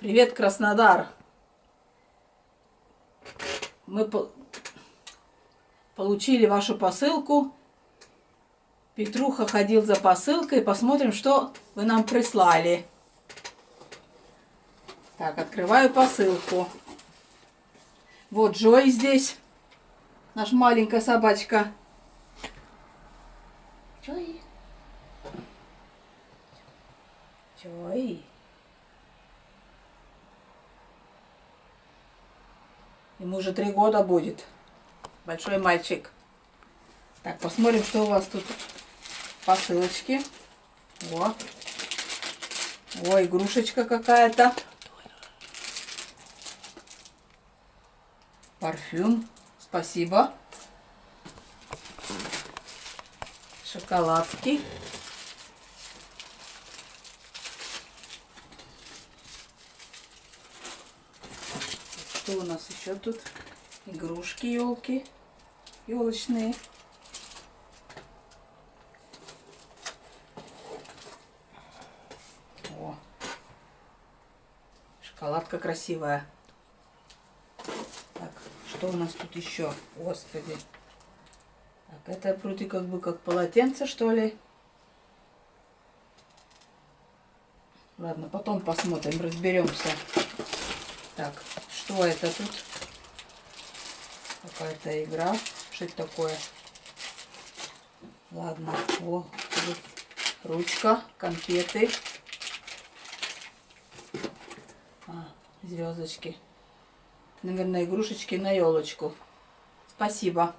Привет, Краснодар! Мы получили вашу посылку. Петруха ходил за посылкой. Посмотрим, что вы нам прислали. Так, открываю посылку. Вот Джой здесь. Наша маленькая собачка. Джой. Джой. Ему уже 3 года будет. Большой мальчик. Так, посмотрим, что у вас тут посылочки. О, ой, игрушечка какая-то. Парфюм. Спасибо. Шоколадки. Что у нас еще тут? Игрушки, елки, елочные. О, шоколадка красивая. Так, что у нас тут еще? Господи. Так, это вроде как бы как полотенце, что ли. Ладно, потом посмотрим, разберемся. Так, что это тут? Какая-то игра. Что это такое? Ладно. О, тут ручка, конфеты. Звездочки. Наверное, игрушечки на елочку. Спасибо.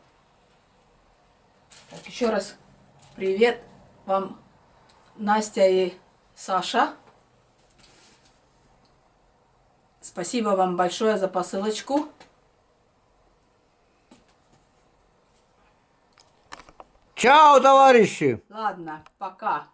Так, еще раз привет вам, Настя и Саша. Спасибо вам большое за посылочку. Чао, товарищи! Ладно, пока.